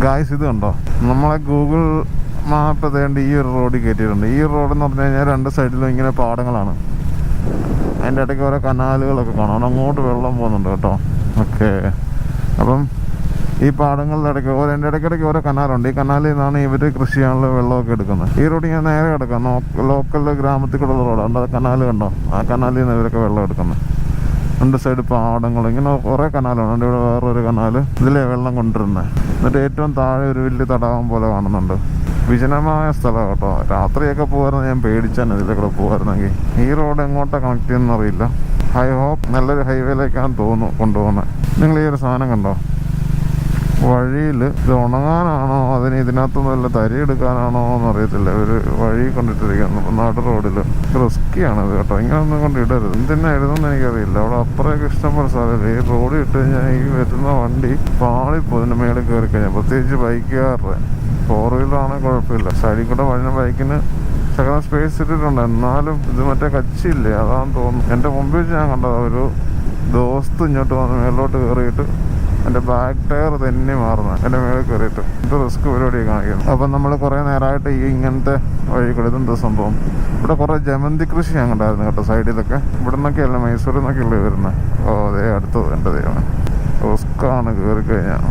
Guys ഇത് കണ്ടോ, നമ്മളെ ഗൂഗിൾ മാപ്പ് തേണ്ടി ഈ ഒരു റോഡിൽ കയറ്റിയിട്ടുണ്ട്. ഈ റോഡെന്ന് പറഞ്ഞു കഴിഞ്ഞാൽ രണ്ട് സൈഡിലും ഇങ്ങനെ പാടങ്ങളാണ്. അതിൻ്റെ ഇടയ്ക്ക് ഓരോ കനാലുകളൊക്കെ കാണാം. അങ്ങോട്ട് വെള്ളം പോകുന്നുണ്ട് കേട്ടോ. ഓക്കെ, അപ്പം ഈ പാടങ്ങളുടെ ഇടയ്ക്ക് എൻ്റെ ഇടയ്ക്കിടയ്ക്ക് ഓരോ കനാലുണ്ട്. ഈ കനാലിൽ നിന്നാണ് ഇവർ കൃഷി ചെയ്യാനുള്ള വെള്ളമൊക്കെ എടുക്കുന്നത്. ഈ റോഡ് ഇങ്ങനെ നേരെ കിടക്കാം. ലോക്കൽ ഗ്രാമത്തിൽ കൂടെ റോഡുണ്ട്. അത് കനാല് കണ്ടോ, ആ കനാലിൽ നിന്ന് ഇവരൊക്കെ വെള്ളം എടുക്കുന്നത്. രണ്ട് സൈഡ് പാടങ്ങൾ, ഇങ്ങനെ കുറേ കനാലാണ്. ഇവിടെ വേറൊരു കനാല്, ഇതിലെ വെള്ളം കൊണ്ടുവരുന്നത്. എന്നിട്ട് ഏറ്റവും താഴെ ഒരു വലിയ തടാകം പോലെ കാണുന്നുണ്ട്. വിജനമായ സ്ഥലമാണ് കേട്ടോ. രാത്രിയൊക്കെ പോകുമായിരുന്നു, ഞാൻ പേടിച്ചാണ് ഇതിലെ കൂടെ പോകുമായിരുന്നെങ്കിൽ. ഈ റോഡ് എങ്ങോട്ടാണ് കണക്ട് ചെയ്യുന്നതെന്ന് അറിയില്ല. ഐ ഹോപ്പ് നല്ലൊരു ഹൈവേയിലേക്കാണ് തോന്നുന്നു കൊണ്ടുപോകുന്നത്. നിങ്ങൾ ഈ ഒരു സാധനം കണ്ടോ, വഴിയിൽ ഇത് ഉണങ്ങാനാണോ അതിന് ഇതിനകത്തുനിന്ന് വല്ല തരി എടുക്കാനാണോ എന്നറിയത്തില്ല. ഒരു വഴി കൊണ്ടിട്ടിരിക്കുന്നു നാട് റോഡിൽ. റിസ്ക്കിയാണിത് കേട്ടോ, ഇങ്ങനൊന്നും കൊണ്ട് ഇടരുത്. എന്തിനാ ഇടുന്നെന്ന് എനിക്കറിയില്ല. അവിടെ അപ്പുറമൊക്കെ ഇഷ്ടംപോലെ സ്ഥലമില്ല. ഈ റോഡ് ഇട്ട് കഴിഞ്ഞാൽ ഈ വരുന്ന വണ്ടി പാളിപ്പോൾ ഇതിൻ്റെ മേളിൽ കയറി കഴിഞ്ഞാൽ, പ്രത്യേകിച്ച് ബൈക്കുകാരുടെ. ഫോർ വീലറാണെങ്കിൽ കുഴപ്പമില്ല, സൈഡിൽ കൂടെ വഴുന്ന ബൈക്കിന് ശകലം സ്പേസ് ഇട്ടിട്ടുണ്ട്. എന്നാലും ഇത് മറ്റേ കച്ചില്ലേ, അതാണെന്ന് തോന്നുന്നു. എൻ്റെ മുമ്പിൽ വെച്ച് ഞാൻ കണ്ടത് ഒരു ദോസ്ത് ഇങ്ങോട്ട് വന്ന് മേളിലോട്ട് കയറിയിട്ട് എൻ്റെ ബാക്ക് ടയർ തന്നെ മാറുന്നത്, എൻ്റെ മേളിൽ കയറിയിട്ട്. ഇത് റിസ്ക് പരിപാടി കാണിക്കുന്നു. അപ്പം നമ്മൾ കുറേ നേരമായിട്ട് ഈ ഇങ്ങനത്തെ വഴി കൂടെ ഇതെന്താ സംഭവം. ഇവിടെ കുറേ ജമന്തി കൃഷി ഞാൻ കണ്ടായിരുന്നു കേട്ടോ സൈഡിലൊക്കെ. ഇവിടെ നിന്നൊക്കെയല്ല, മൈസൂരിൽ നിന്നൊക്കെയല്ലേ വരുന്നത്. ഓ അതേ അടുത്തത് എൻ്റെ ദൈവം, റിസ്ക്കാണ് കയറി കഴിഞ്ഞാൽ.